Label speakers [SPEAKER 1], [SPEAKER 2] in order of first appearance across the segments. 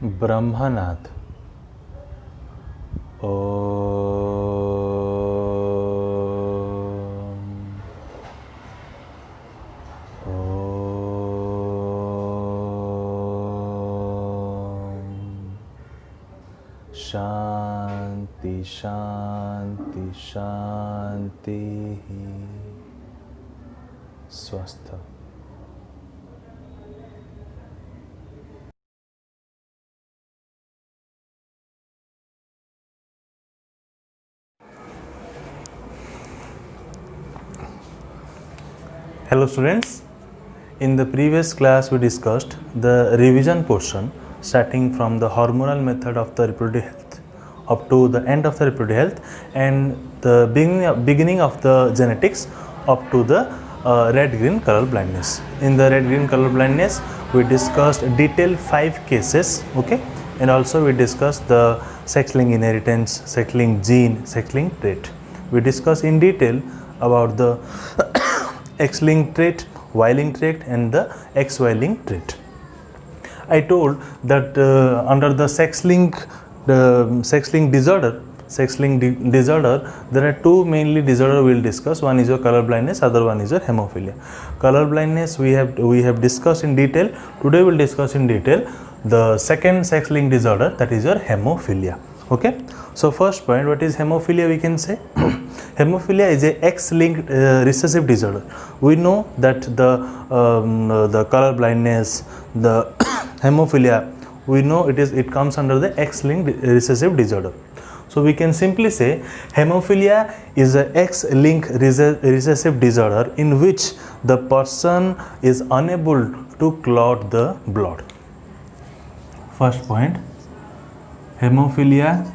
[SPEAKER 1] ब्रह्मनाथ। शांति शांति शांति। स्वस्थ। Hello students, in the previous class we discussed the revision portion starting from the hormonal method of the reproductive health up to the end of the reproductive health and the beginning of the genetics up to the red-green color blindness. In the red-green color blindness we discussed detailed 5 cases, okay, and also we discussed the sex-linked inheritance, sex-linked gene, sex-linked trait. We discussed in detail about the X-linked trait, Y-linked trait and the XY-linked trait. I told that under the sex-linked disorder, there are 2 mainly disorder we will discuss. One is your color blindness, other one is your hemophilia. Color blindness we have discussed in detail. Today we will discuss in detail the second sex-linked disorder, that is your hemophilia. Okay, so first point, what is hemophilia? We can say hemophilia is a X-linked recessive disorder. We know that the color blindness, the hemophilia, we know it comes under the X-linked recessive disorder. So we can simply say hemophilia is a X-linked recessive disorder in which the person is unable to clot the blood. First point, hemophilia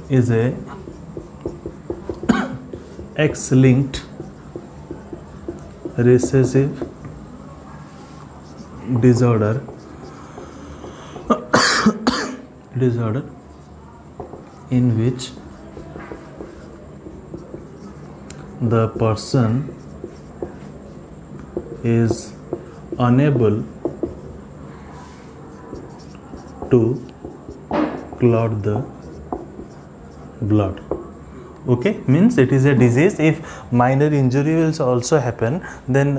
[SPEAKER 1] is a X-linked recessive disorder in which the person is unable to clot the blood. Okay, means it is a disease. If minor injury will also happen, then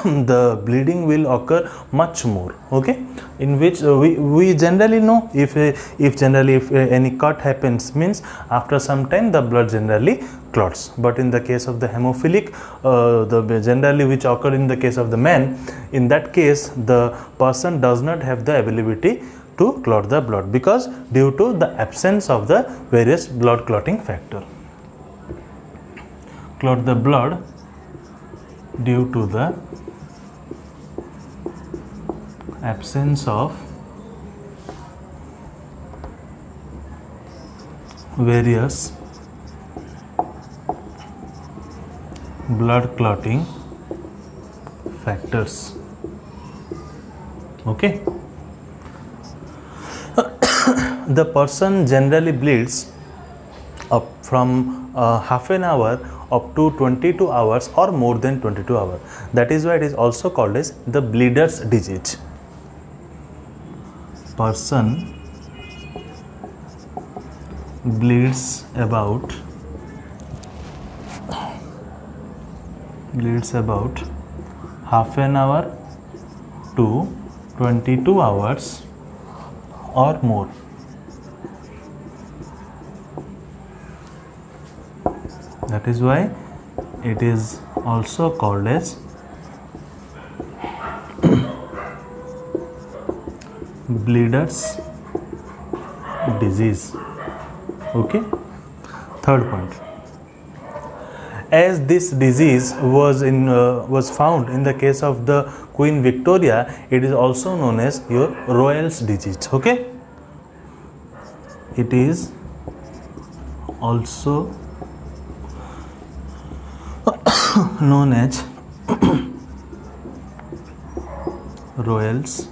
[SPEAKER 1] the bleeding will occur much more. Okay, in which we generally know if any cut happens, means after some time the blood generally clots. But in the case of the hemophilic, the generally which occur in the case of the man, in that case the person does not have the ability to clot the blood because due to the absence of the various blood clotting factor. Clot the blood due to the absence of various blood clotting factors. Okay. The person generally bleeds up from half an hour up to 22 hours or more than 22 hours. That is why it is also called as the bleeder's disease. Person bleeds about half an hour to 22 hours or more. That is why it is also called as bleeder's disease. Okay. Third point, as this disease was found in the case of the Queen Victoria, it is also known as your Royal's disease. Okay, it is also known as Royal's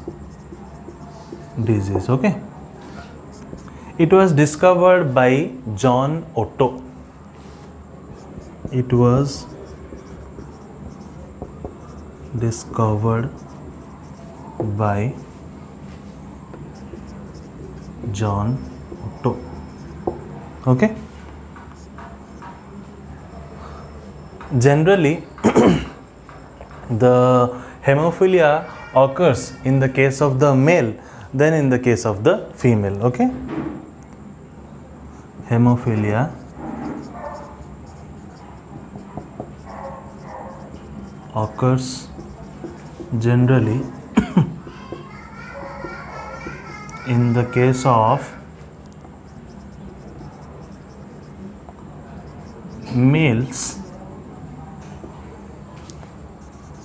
[SPEAKER 1] disease. Okay, it was discovered by John Otto. It was discovered by John Otto. Okay. Generally, the hemophilia occurs in the case of the male than in the case of the female. Okay. Hemophilia occurs generally in the case of males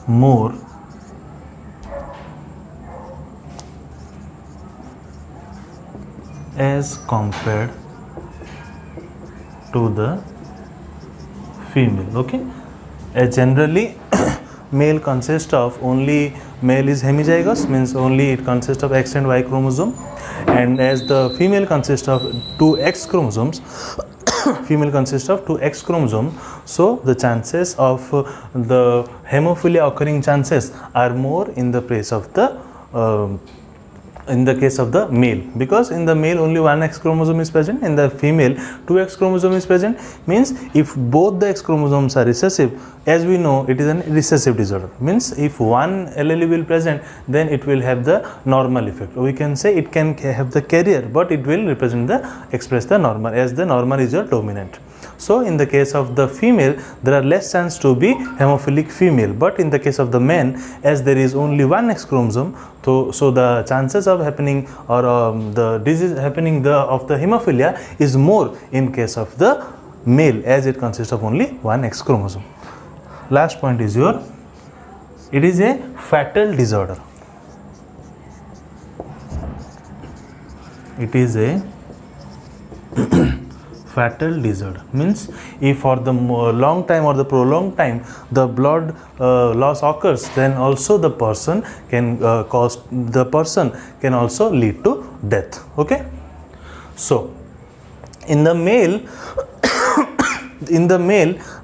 [SPEAKER 1] more as compared to the female. Okay. Generally male consists of only male is hemizygous, means only it consists of X and Y chromosome, and as the female consists of 2 X chromosomes, female consists of 2 X chromosomes, so the chances of the hemophilia occurring chances are more in the case of the male, because in the male only 1 X chromosome is present, in the female 2 X chromosome is present. Means if both the X chromosomes are recessive, as we know it is a recessive disorder, means if one allele will present, then it will have the normal effect. We can say it can have the carrier, but it will express the normal, as the normal is your dominant. So in the case of the female, there are less chance to be hemophilic female, but in the case of the man, as there is only 1 X chromosome, so the chances of happening or the disease happening of the hemophilia is more in case of the male, as it consists of only 1 X chromosome. Last point is it is a fatal disorder. It is a fatal disorder, means if for the long time or the prolonged time the blood loss occurs, then also the person can also lead to death. Okay. So in the male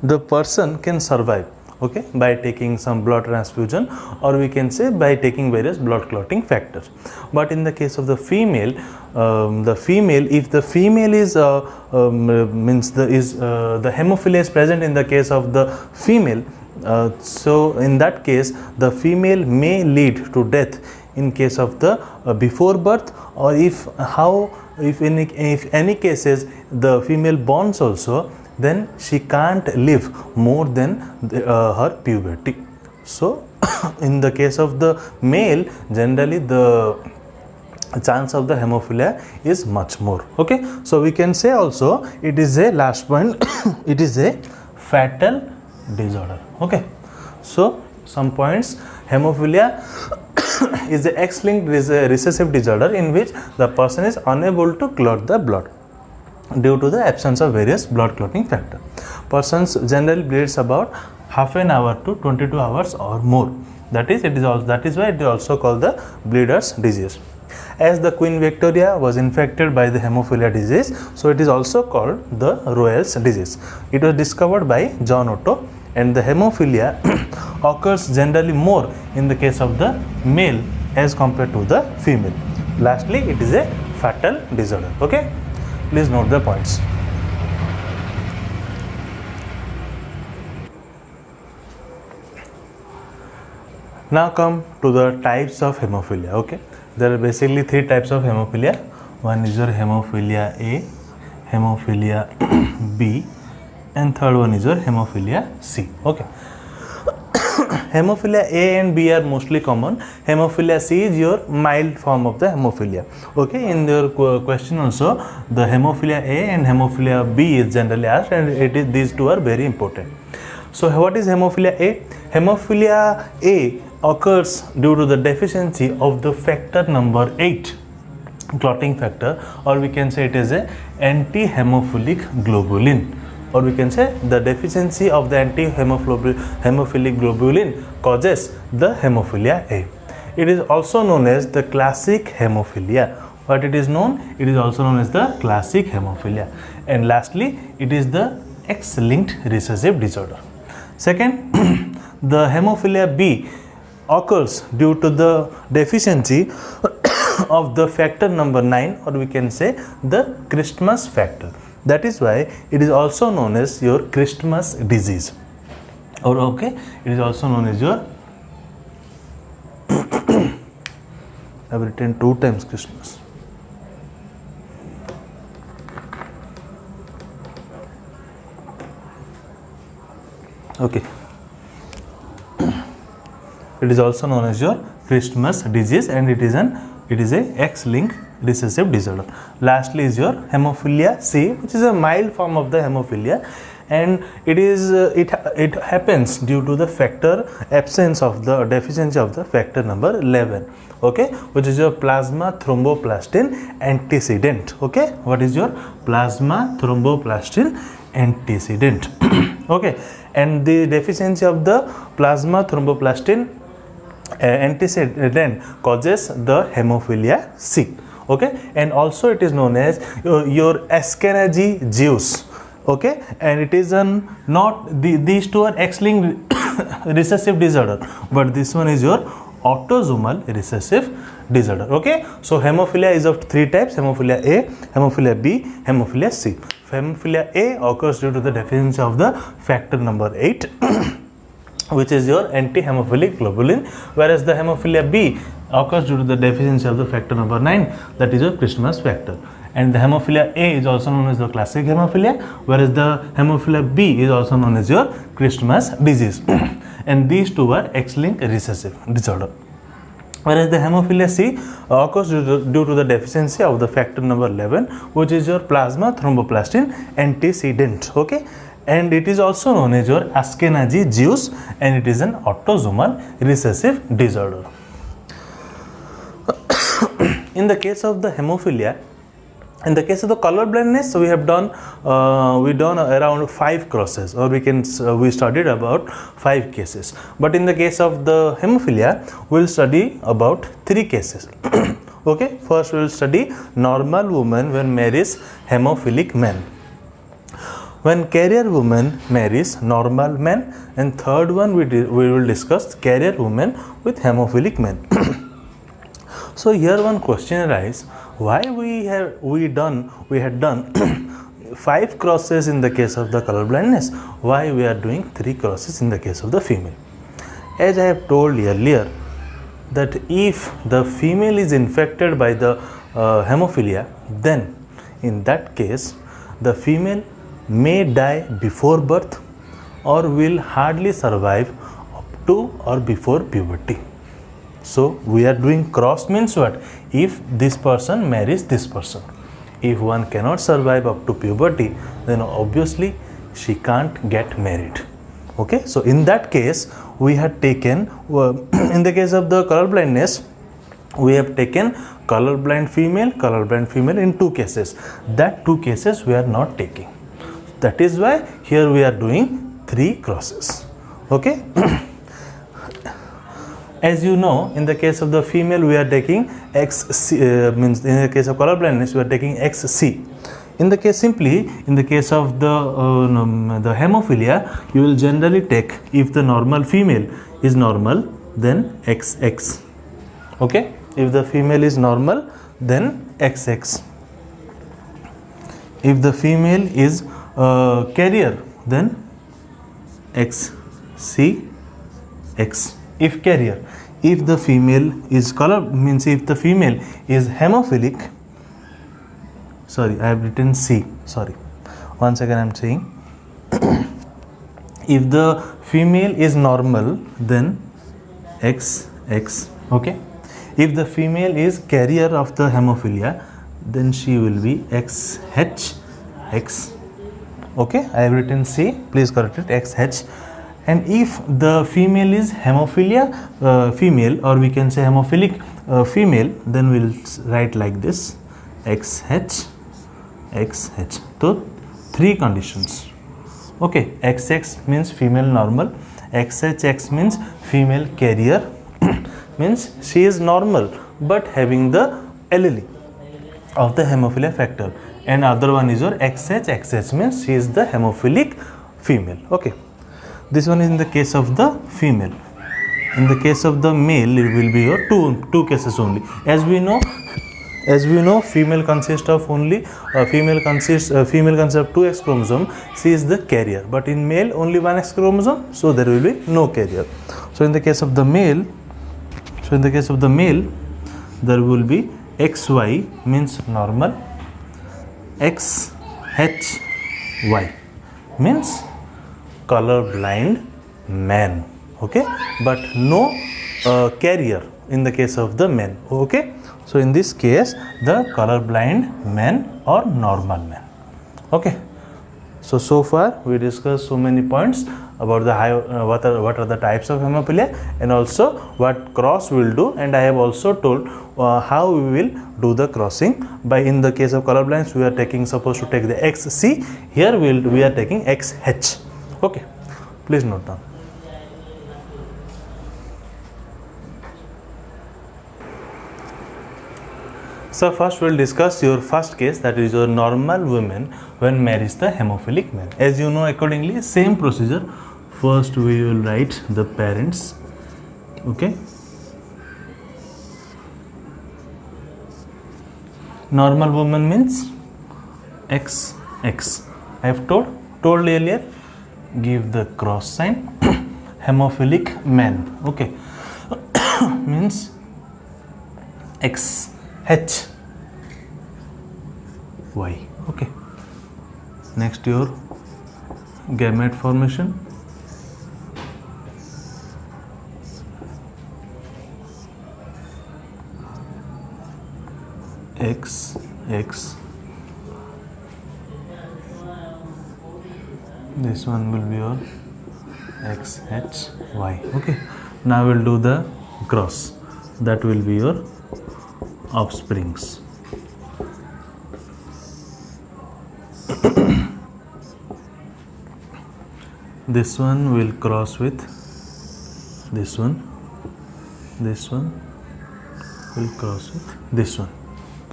[SPEAKER 1] the person can survive, okay, by taking some blood transfusion, or we can say by taking various blood clotting factors. But in the case of the female, if the female is the hemophilia is present in the case of the female, so in that case the female may lead to death in case of the before birth, or if any cases the female borns also, then she can't live more than her puberty. So in the case of the male, generally the chance of the hemophilia is much more. Okay, so we can say also it is a last point it is a fatal disorder. Okay, so some points: hemophilia is a X-linked recessive disorder in which the person is unable to clot the blood due to the absence of various blood clotting factor. Persons generally bleeds about half an hour to 22 hours or more. That is why it is also called the bleeder's disease. As the Queen Victoria was infected by the hemophilia disease, so it is also called the Royal's disease. It was discovered by John Otto, and the hemophilia occurs generally more in the case of the male as compared to the female. Lastly, it is a fatal disorder. Okay, please note the points. Now come to the types of hemophilia. Okay, there are basically 3 types of hemophilia. One is your hemophilia A, hemophilia B, and third one is your hemophilia C. Okay. Hemophilia A and B are mostly common. Hemophilia C is your mild form of the hemophilia. Okay, in your question also, the hemophilia A and hemophilia B is generally asked, and these two are very important. So what is hemophilia A? Hemophilia A occurs due to the deficiency of the factor number 8, clotting factor, or we can say it is a anti-hemophilic globulin, or we can say the deficiency of the anti-hemophilic globulin causes the hemophilia A. It is also known as the classic hemophilia. What it is known? It is also known as the classic hemophilia. And lastly, it is the X-linked recessive disorder. Second, the hemophilia B occurs due to the deficiency of the factor number 9, or we can say the Christmas factor. That is why it is also known as your Christmas disease, or okay, it is also known as your I have written 2 times Christmas. Okay, it is also known as your Christmas disease, and it is a X-linked recessive disorder. Lastly is your hemophilia C, which is a mild form of the hemophilia, and it happens due to the factor absence of the deficiency of the factor number 11, okay, which is your plasma thromboplastin antecedent. Okay, what is your plasma thromboplastin antecedent? Okay, and the deficiency of the plasma thromboplastin antecedent causes the hemophilia C. Okay, and also it is known as your Ashkenazi Jews. Okay, and it is these two are X-linked recessive disorder, but this one is your autosomal recessive disorder. Okay, so hemophilia is of 3 types: hemophilia A, hemophilia B, hemophilia C. Hemophilia A occurs due to the deficiency of the factor number 8 which is your anti-hemophilic globulin, whereas the hemophilia B occurs due to the deficiency of the factor number 9, that is your Christmas factor. And the hemophilia A is also known as the classic hemophilia, whereas the hemophilia B is also known as your Christmas disease. And these two are X-linked recessive disorder. Whereas the hemophilia C occurs due to the deficiency of the factor number 11, which is your plasma thromboplastin antecedent. Okay, and it is also known as your Ashkenazi Jews, and it is an autosomal recessive disorder. In the case of the hemophilia, in the case of the color blindness, we have done around 5 crosses, or we studied about 5 cases. But in the case of the hemophilia, we will study about 3 cases. Okay, first we will study normal woman when marries hemophilic man, when carrier woman marries normal man, and third one we will discuss carrier woman with hemophilic man. So here one question arises: why we had done 5 crosses in the case of the color blindness? Why we are doing 3 crosses in the case of the female? As I have told earlier, that if the female is infected by the hemophilia, then in that case the female may die before birth or will hardly survive up to or before puberty. So we are doing cross means what? If this person marries this person, if one cannot survive up to puberty, then obviously she can't get married. Okay, so in that case we had taken in the case of the color blindness, we have taken colorblind female in 2 cases. That 2 cases we are not taking. That is why here we are doing 3 crosses. Okay. As you know, in the case of the female we are taking XC, means in the case of color blindness we are taking XC. In the case of the hemophilia, you will generally take, if the normal female is normal, then XX. Okay, if the female is normal, then XX. If the female is carrier, then XCX. If carrier, if the female is color, means if the female is hemophilic, sorry, I have written C, sorry, once again I am saying, if the female is normal, then XX. Okay, if the female is carrier of the hemophilia, then she will be XHX. Okay, I have written C, please correct it, XH. And if the female is hemophilia female, or we can say hemophilic female, then we will write like this, XH, XH. So 3 conditions. Okay, XX means female normal, XHX means female carrier, means she is normal but having the allele of the hemophilia factor, and other one is your XHXH means she is the hemophilic female. Okay, this one is in the case of the female. In the case of the male, it will be your two cases only. As we know, female consists of only female consists of two X chromosome. She is the carrier, but in male only one X chromosome, so there will be no carrier. So in the case of the male, there will be XY means normal, XHY means color blind man. Okay, but no carrier in the case of the men. Okay, so in this case the color blind man or normal man. Okay, so far we discussed so many points about the what are the types of hemophilia, and also what cross will do, and I have also told how we will do the crossing. By in the case of color blinds, we are supposed to take the XC. Here we are taking XH. Okay, please note down. So first we will discuss your first case, that is your normal woman when marries the hemophilic man. As you know, accordingly same procedure. First we will write the parents. Okay. Normal woman means XX. I have told earlier, give the cross sign. Hemophilic man. Okay. Means XH Y. Okay. Next your gamete formation. XX. This one will be your XHY. Okay. Now we'll do the cross. That will be your offsprings. This one will cross with this one. This one will cross with this one.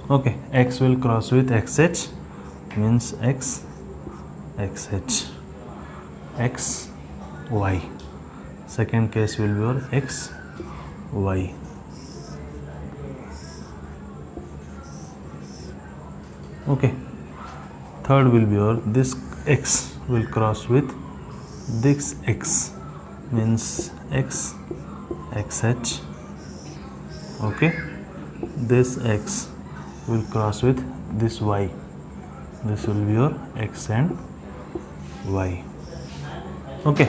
[SPEAKER 1] Okay, X will cross with XH means XH. XY. Second case will be your XY. Okay. Third will be your this X will cross with this X means XH. Okay. This X will cross with this Y. This will be your X and Y. Okay.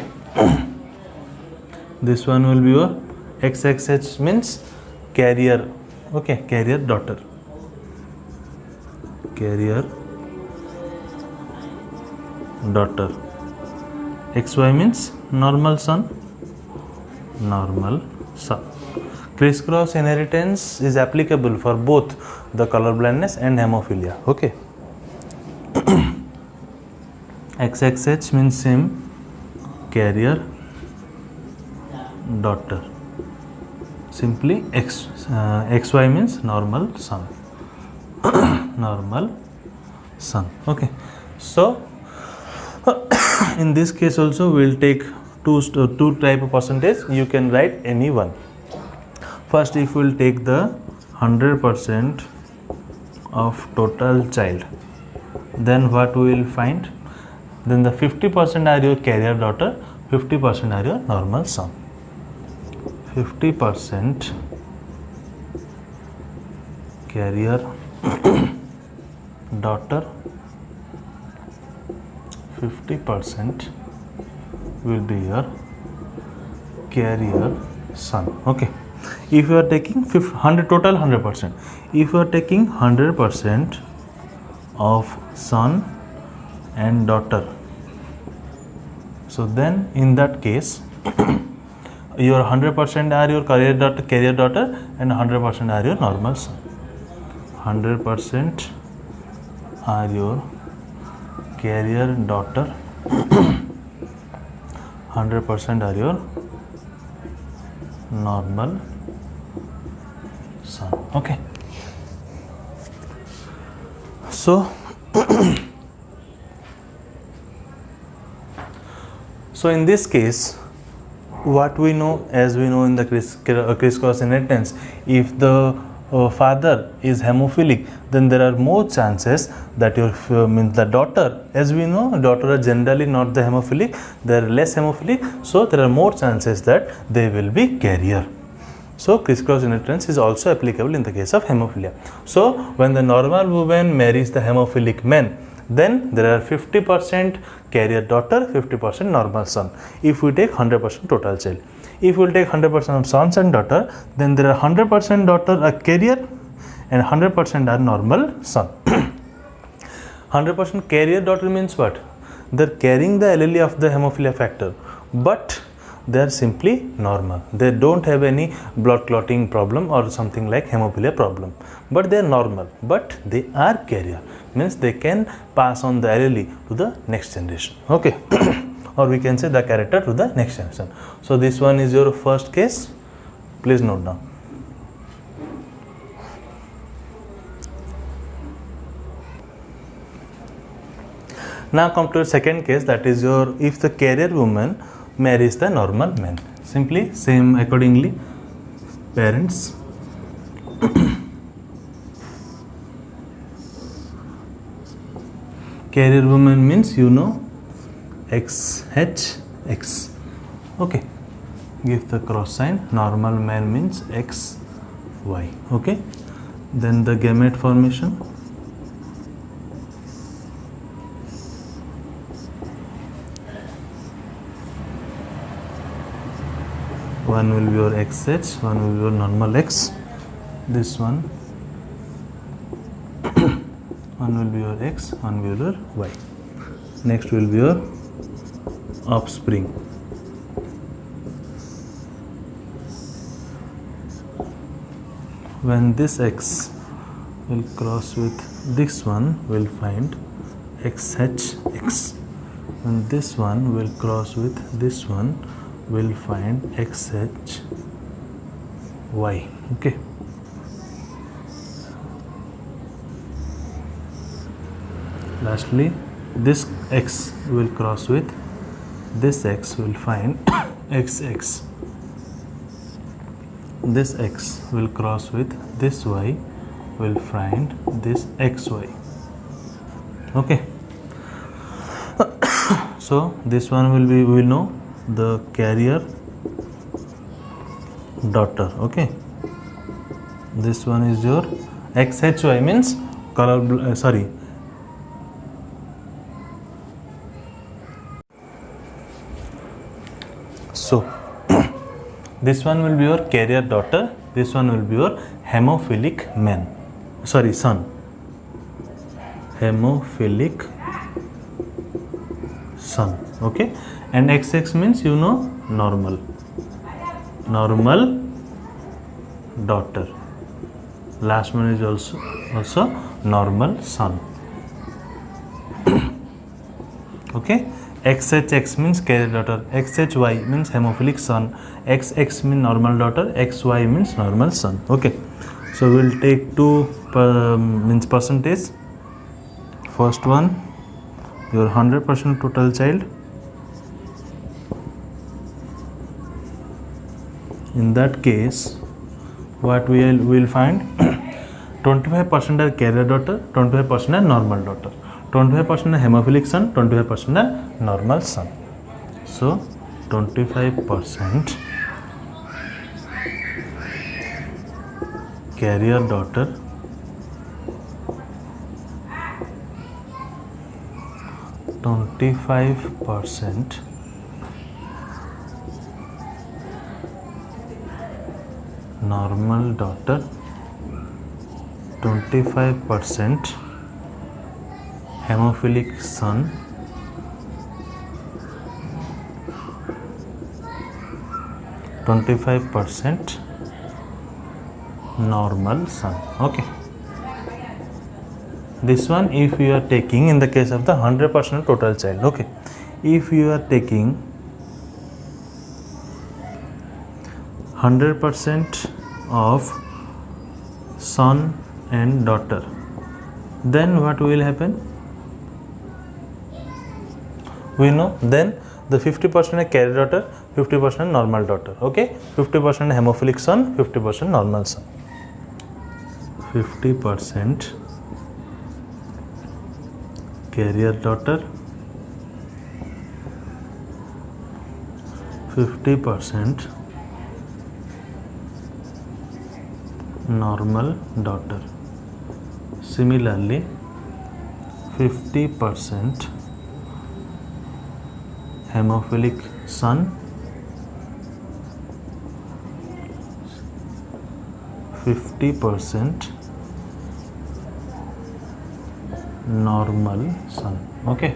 [SPEAKER 1] This one will be your XXH means carrier. Okay, carrier daughter. Carrier daughter. XY means normal son. Normal son. Crisscross inheritance is applicable for both the color blindness and hemophilia. Okay. XXH means same, carrier daughter. Simply XY means normal son. Normal son. Okay. So in this case also we will take two type of percentage. You can write any one. First, if we will take the 100% of total child, then what we will find? Then the 50% are your carrier daughter, 50% are your normal son. 50% carrier daughter, 50% will be your carrier son. Okay. If you are taking 100 total 100%, if you are taking 100% of son and daughter, so then in that case your 100% are your carrier daughter and 100% are your normal son. 100% are your carrier daughter, 100% are your normal son. Okay. So in this case what we know, as we know in the crisscross inheritance, if the father is hemophilic, then there are more chances that your means the daughter, as we know, daughter are generally not the hemophilic, they are less hemophilic, so there are more chances that they will be carrier. So crisscross inheritance is also applicable in the case of hemophilia. So when the normal woman marries the hemophilic man, then there are 50% carrier daughter, 50% normal son. If we take 100% total child, if we will take 100% of sons and daughter, then there are 100% daughter are carrier and 100% are normal son. 100% carrier daughter means what? They are carrying the allele of the hemophilia factor, but they are simply normal. They don't have any blood clotting problem or something like hemophilia problem, but they are normal, but they are carrier, means they can pass on the allele to the next generation. Okay. Or we can say the character to the next generation. So this one is your first case. Please note down. Now come to your second case, that is your if the carrier woman marries the normal man. Simply same accordingly, parents carrier woman means you know XHX. Okay, give the cross sign. Normal man means XY. Okay, then the gamete formation. One will be your XH, one will be your normal X. This one, one will be your X, one will be your Y. Next will be your offspring. When this X will cross with this one, we'll find XHX. When this one will cross with this one, we'll find XHY. Okay. Lastly, this X will cross with this X, will find XX. This X will cross with this Y, will find this XY. Okay. So this one will be, we will know the carrier daughter. Okay. This one is your XHY, means color, So this one will be your carrier daughter, this one will be your hemophilic man, son. Hemophilic son. Okay, and XX means you know normal daughter. Last one is also normal son. Okay, XHX means carrier daughter, XHY means hemophilic son, XX means normal daughter, XY means normal son. Okay, so we'll take two means percentage. First one, your 100% total child. In that case, what we will find 25% are carrier daughter, 25% are normal daughter, 25% are hemophilic son, 25% are normal son. So 25% carrier daughter, 25% normal daughter, 25% hemophilic son, 25% normal son. Okay, this one if you are taking in the case of the 100% total child. Okay, if you are taking 100% of son and daughter, then what will happen? We know then the 50% are carrier daughter, 50% normal daughter. Okay, 50% hemophilic son, 50% normal son. 50% carrier daughter, 50% normal daughter. Similarly, 50% hemophilic son, 50% normal son. Okay.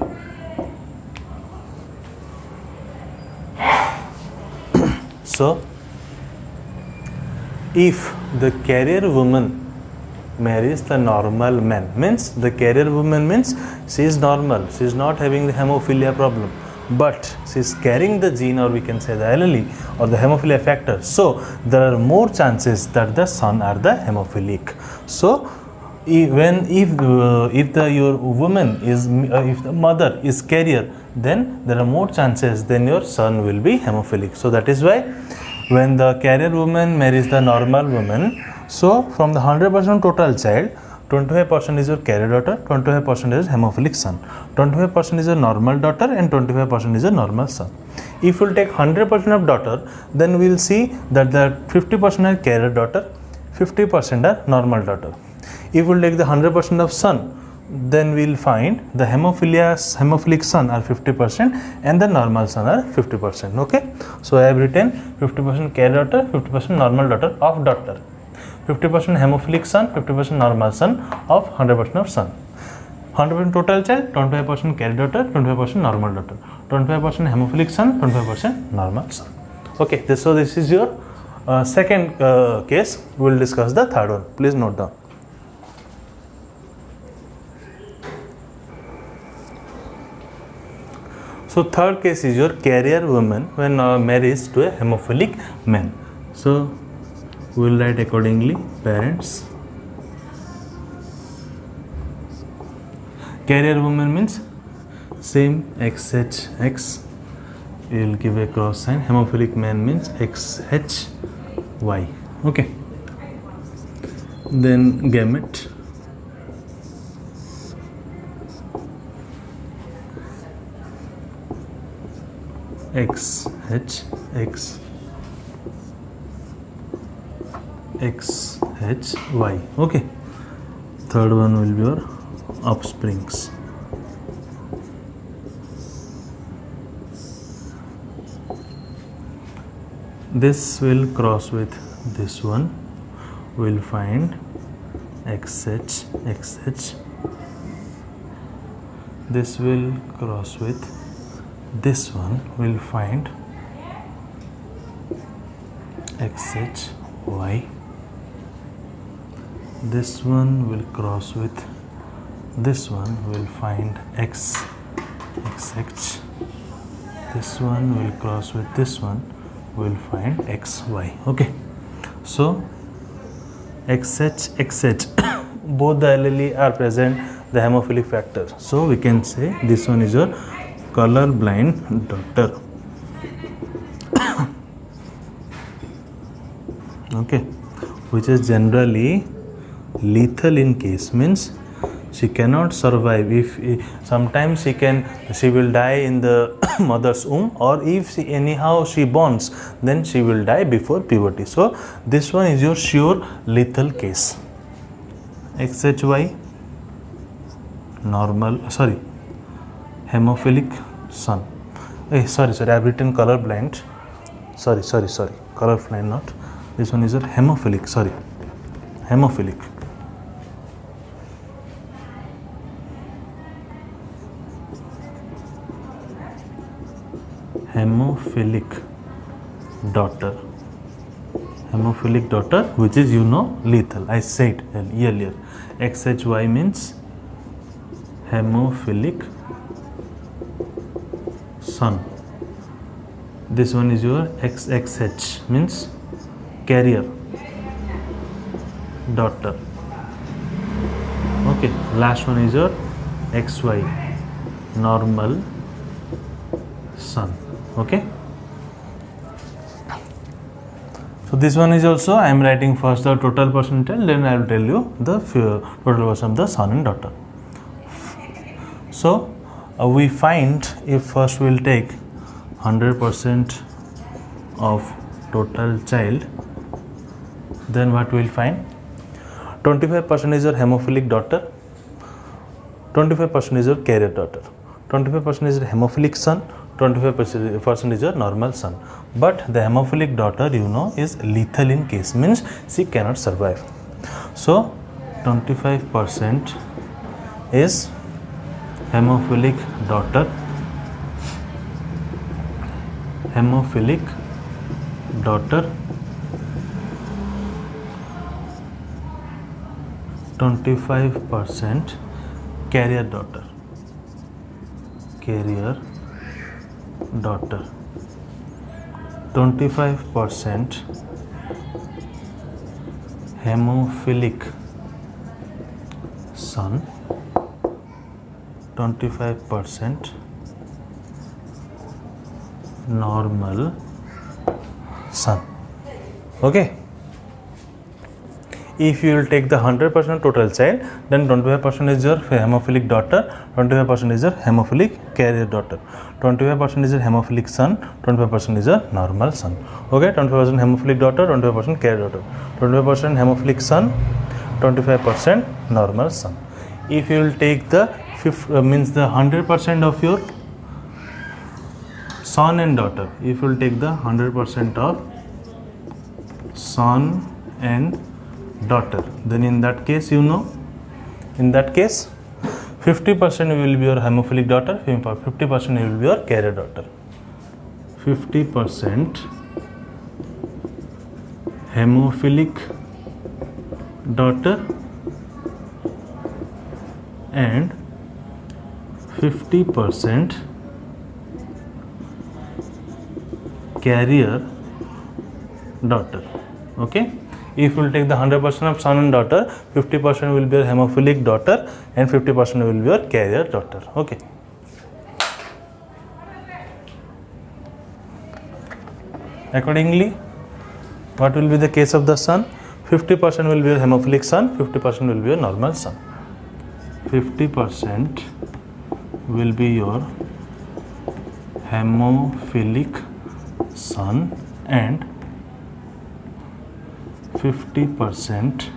[SPEAKER 1] So, if the carrier woman marries the normal man, means the carrier woman means she is normal, she is not having the hemophilia problem, but she is carrying the gene, or we can say the allele or the hemophilia factor. So there are more chances that the son are the hemophilic. So if your woman is if the mother is carrier, then there are more chances then your son will be hemophilic. So that is why when the carrier woman marries the normal woman, so from the 100% total child, 25% is your carrier daughter, 25% is hemophilic son, 25% is a normal daughter, and 25% is a normal son. If we will take 100% of daughter, then we will see that the 50% are carrier daughter, 50% are normal daughter. If we will take the 100% of son, then we will find the hemophilic son are 50% and the normal son are 50%. Okay, so I have written 50% carrier daughter, 50% normal daughter of daughter, 50% hemophilic son, 50% normal son of 100% of son. 100% total child, 25% carrier daughter, 25% normal daughter, 25% hemophilic son, 25% normal son. Okay, so this is your second case. We will discuss the third one. Please note down. So third case is your carrier woman when marries to a hemophilic man. So we will write accordingly. Parents, carrier woman means same XHX, we will give a cross sign. Hemophilic man means XHY. Okay, then gamete, XHX, XHY. Okay, third one will be your offsprings. This will cross with this one, we will find XH. This will cross with this one, we will find XHY. This one will cross with this one, we will find XX. This one will cross with this one, we will find XY. Okay, so XH both the allele are present the hemophilic factor, so we can say this one is your color blind daughter. Okay, which is generally lethal in case, means she cannot survive. If sometimes she will die in the mother's womb, or if she borns, then she will die before puberty. So this one is your sure lethal case. XHY hemophilic son. Sorry, I have written color blind. Sorry, color blind not. This one is a hemophilic. Hemophilic. Hemophilic daughter, which is lethal. I said earlier. XHY means hemophilic son. This one is your XXH means carrier daughter. Okay, last one is your XY normal son. Okay, So this one is also I am writing first the total percentile, then I will tell you the total percent of the son and daughter. So we find, if first we will take 100% of total child, then what we will find? 25% is your hemophilic daughter, 25% is your carrier daughter, 25% is your hemophilic son, 25% is your normal son. But the hemophilic daughter, you know, is lethal in case, means she cannot survive. So 25% is hemophilic daughter, 25% carrier daughter, 25% hemophilic son, 25% normal son. Okay. If you will take the 100% total child, then 25% is your hemophilic daughter, 25% is your hemophilic carrier daughter, 25% is your hemophilic son, 25% is your normal son. Okay, 25% hemophilic daughter, 25% carrier daughter, 25% hemophilic son, 25% normal son. If you will take the means the 100% of your son and daughter, if you will take the 100% of son and daughter, then in that case, you know, in that case 50% will be your hemophilic daughter, 50% will be your carrier daughter. 50% hemophilic daughter and 50% carrier daughter. Okay. If you will take the 100% of son and daughter, 50% will be your hemophilic daughter and 50% will be your carrier daughter. Okay. Accordingly, what will be the case of the son? 50% will be your hemophilic son, 50% will be your normal son. 50% will be your hemophilic son and 50%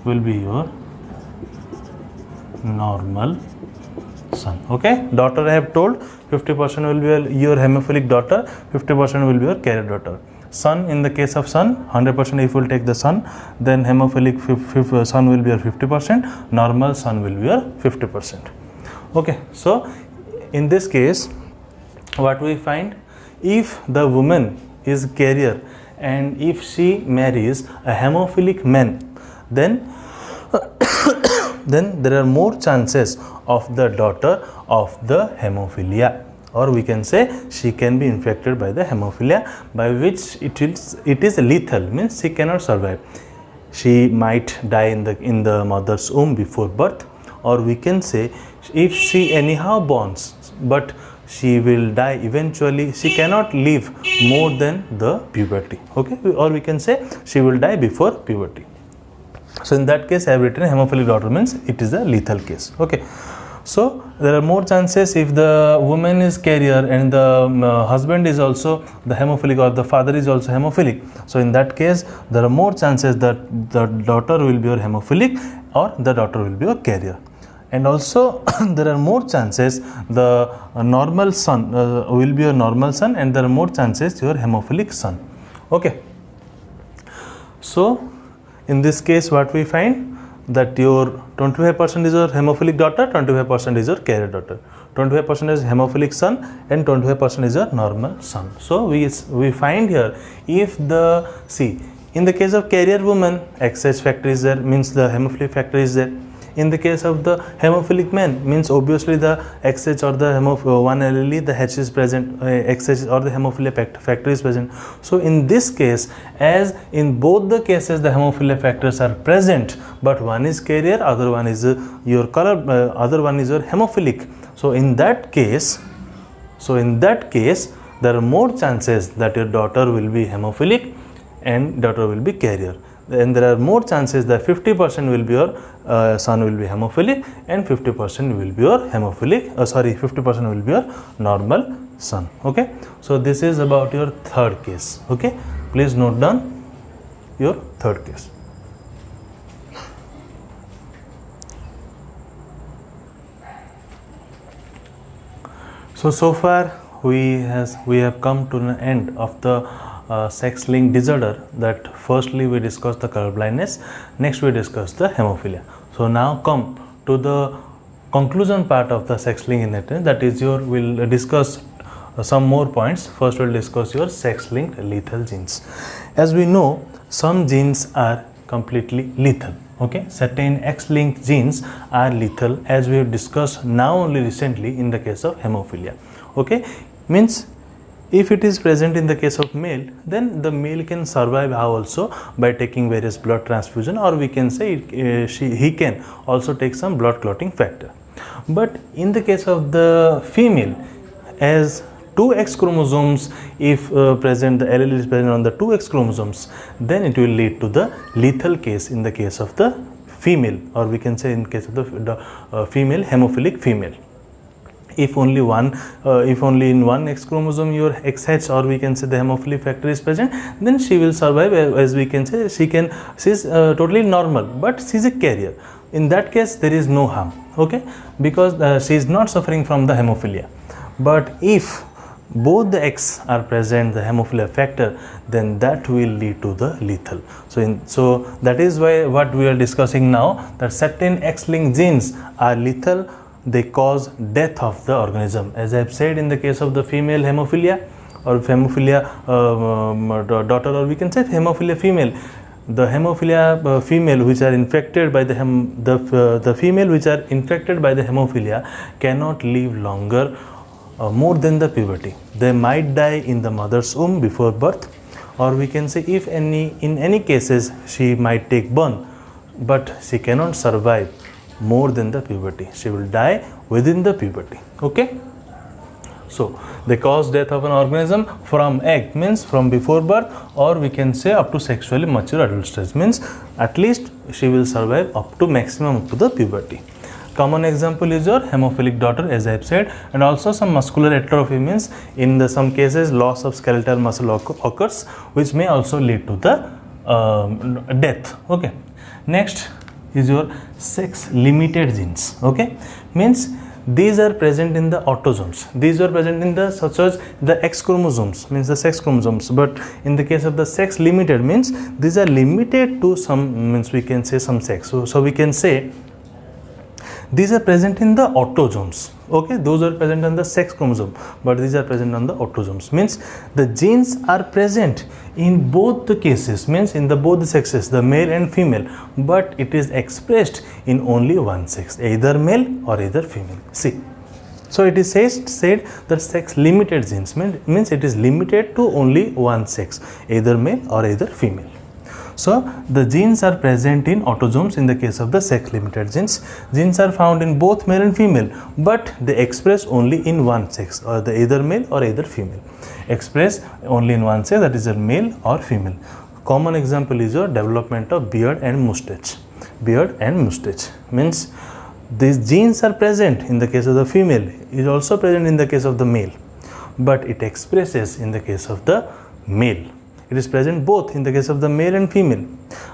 [SPEAKER 1] will be your normal son. Okay, daughter I have told 50% will be your hemophilic daughter, 50% will be your carrier daughter. Son, in the case of son, 100% if you will take the son, then hemophilic son will be your 50%, normal son will be your 50%. Okay, so in this case, what we find, if the woman is carrier and if she marries a hemophilic man, then then there are more chances of the daughter of the hemophilia, or we can say she can be infected by the hemophilia, by which it is lethal, means she cannot survive. She might die in the mother's womb before birth, or we can say if she anyhow borns, but she will die eventually. She cannot live more than the puberty. Okay, or we can say she will die before puberty. So in that case, I have written hemophilic daughter, means it is a lethal case. Okay, so there are more chances if the woman is carrier and the husband is also the hemophilic, or the father is also hemophilic. So in that case, there are more chances that the daughter will be your hemophilic or the daughter will be your carrier. And also there are more chances the normal son will be your normal son, and there are more chances your hemophilic son. Okay, so in this case, what we find, that your 25% is your hemophilic daughter, 25% is your carrier daughter, 25% is hemophilic son, and 25% is your normal son. So we find here, if the, see, in the case of carrier woman, XH factor is there, means the hemophilic factor is there. In the case of the hemophilic man, means obviously the XH or the one allele, the H is present, XH or the hemophilia factor is present. So in this case, as in both the cases the hemophilia factors are present, but one is carrier, other one is your other one is your hemophilic. So in that case, there are more chances that your daughter will be hemophilic and daughter will be carrier. Then there are more chances that 50% will be your son will be hemophilic and 50% will be your hemophilic 50% will be your normal son. Okay, so this is about your third case. Okay, please note down your third case. So far we have come to the end of the sex-linked disorder. That firstly we discussed the color blindness, next we discussed the hemophilia. So now come to the conclusion part of the sex-linked inheritance, that is we'll discuss some more points. First we'll discuss your sex-linked lethal genes. As we know, some genes are completely lethal. Okay, certain X-linked genes are lethal, as we have discussed now only recently in the case of hemophilia. Okay, means if it is present in the case of male, then the male can survive how also by taking various blood transfusion, or we can say he can also take some blood clotting factor. But in the case of the female, as 2 X chromosomes, if present, the allele is present on the 2 X chromosomes, then it will lead to the lethal case in the case of the female, or we can say in case of the female, hemophilic female. If only in one X chromosome your XH, or we can say the hemophilic factor is present, then she will survive, as we can say she is totally normal, but she is a carrier. In that case there is no harm. Okay, because she is not suffering from the hemophilia. But if both the X are present, the hemophilia factor, then that will lead to the lethal. So that is why what we are discussing now, that certain X-linked genes are lethal. They cause death of the organism. As I have said, in the case of the female hemophilia or hemophilia daughter, or we can say hemophilia female, the hemophilia female which are infected by the female which are infected by the hemophilia cannot live longer more than the puberty. They might die in the mother's womb before birth, or we can say if in any cases she might take burn, but she cannot survive more than the puberty. She will die within the puberty. Okay, so they cause death of an organism from egg, means from before birth, or we can say up to sexually mature adult stage, means at least she will survive up to maximum up to the puberty. Common example is your hemophilic daughter, as I have said, and also some muscular atrophy, means in some cases loss of skeletal muscle occurs, which may also lead to the death. Okay, next is your sex limited genes. Okay, means these are present in the autosomes. These are present in the such as the X chromosomes, means the sex chromosomes. But in the case of the sex limited, means these are limited to some, means we can say some sex. So we can say these are present in the autosomes. Okay, those are present on the sex chromosome, but these are present on the autosomes. Means the genes are present in both the cases, means in both the sexes, the male and female, but it is expressed in only one sex, either male or either female. See, so it is said that sex limited genes means it is limited to only one sex, either male or either female. So the genes are present in autosomes in the case of the sex limited genes. Genes are found in both male and female, but they express only in one sex, or the either male or either female. Express only in one sex, that is a male or female. Common example is your development of beard and mustache. Beard and mustache means these genes are present in the case of the female, is also present in the case of the male, but it expresses in the case of the male. It is present both in the case of the male and female,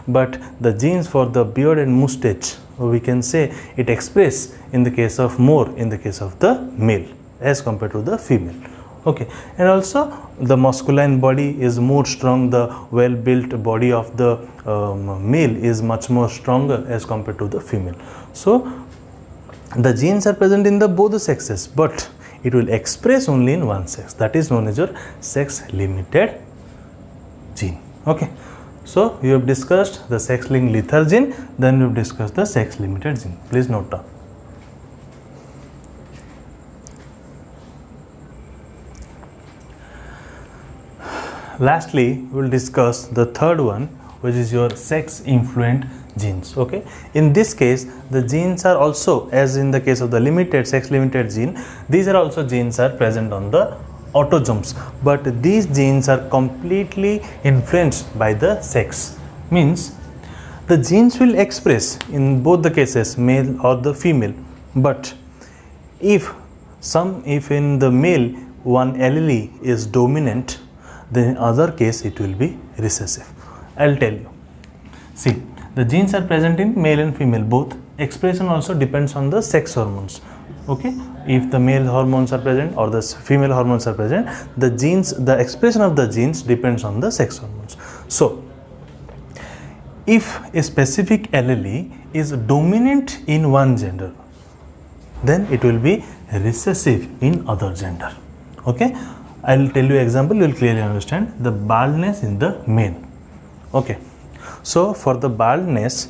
[SPEAKER 1] but the genes for the beard and mustache, or we can say it express in the case of more in the case of the male as compared to the female. Okay, and also the masculine body is more strong. The well built body of the male is much more stronger as compared to the female. So the genes are present in the both the sexes, but it will express only in one sex. That is known as your sex limited gene. Okay, so we have discussed the sex linked lethal gene, then we have discussed the sex limited gene. Please note down. Lastly, we will discuss the third one, which is your sex influent genes. Okay, in this case the genes are also, as in the case of the limited sex limited gene, these are also genes are present on the autosomes, but these genes are completely influenced by the sex. Means the genes will express in both the cases, male or the female, but if in the male one allele is dominant, then in other case it will be recessive. I'll tell you. See, the genes are present in male and female both. Expression also depends on the sex hormones. Okay, if the male hormones are present or the female hormones are present, the expression of the genes depends on the sex hormones. So if a specific allele is dominant in one gender, then it will be recessive in other gender. Okay, I'll tell you example, you will clearly understand. The baldness in the male. Okay, so for the baldness,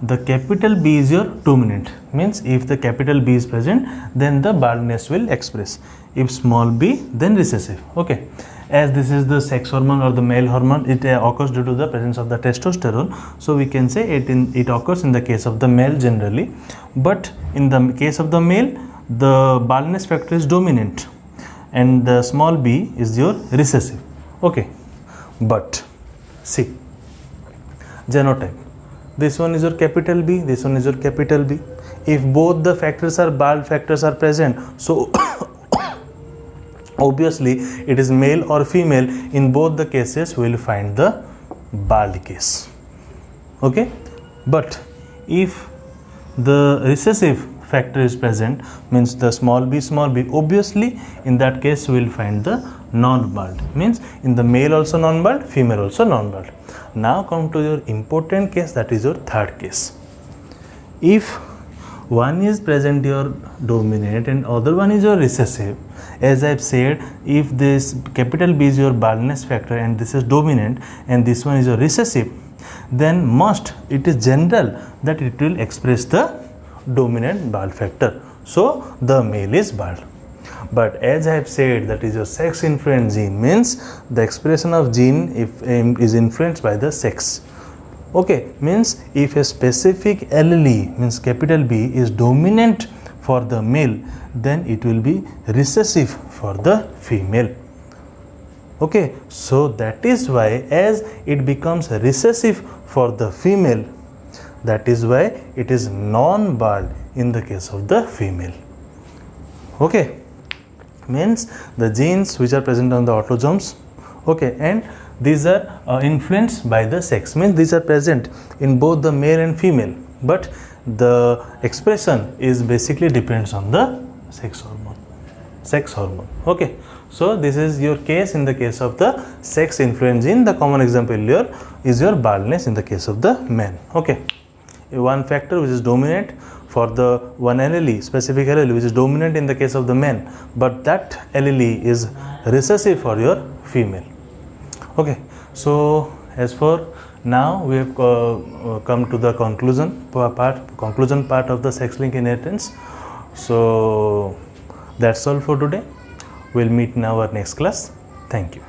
[SPEAKER 1] the capital B is your dominant. Means if the capital B is present, then the baldness will express. If small b, then recessive. Okay, as this is the sex hormone or the male hormone, it occurs due to the presence of the testosterone. So we can say it occurs in the case of the male generally, but in the case of the male, the baldness factor is dominant and the small b is your recessive. Okay, but see, genotype. This one is your capital B, this one is your capital B. If both the factors are bald factors are present, so obviously it is male or female. In both the cases we will find the bald case. Okay, but if the recessive factor is present, means the small b, obviously in that case we will find the non-bald. Means in the male also non-bald, female also non-bald. Now come to your important case, that is your third case. If one is present your dominant and other one is your recessive, as I have said, if this capital B is your baldness factor and this is dominant and this one is your recessive, then it is general that it will express the dominant bald factor. So the male is bald. But as I have said, that is your sex influenced gene, means the expression of gene is influenced by the sex. Okay, means if a specific allele, means capital B, is dominant for the male, then it will be recessive for the female. Okay, so that is why as it becomes recessive for the female, that is why it is non-bald in the case of the female. Okay, means the genes which are present on the autosomes, okay, and these are influenced by the sex, means these are present in both the male and female, but the expression is basically depends on the sex hormone. Okay, so this is your case in the case of the sex influenced gene. The common example here is your baldness in the case of the man. Okay, one factor which is dominant for the one allele, specific allele which is dominant in the case of the man, but that allele is recessive for your female. Okay, so as for now we have come to the conclusion part of the sex-linked inheritance. So that's all for today. We'll meet in our next class. Thank you.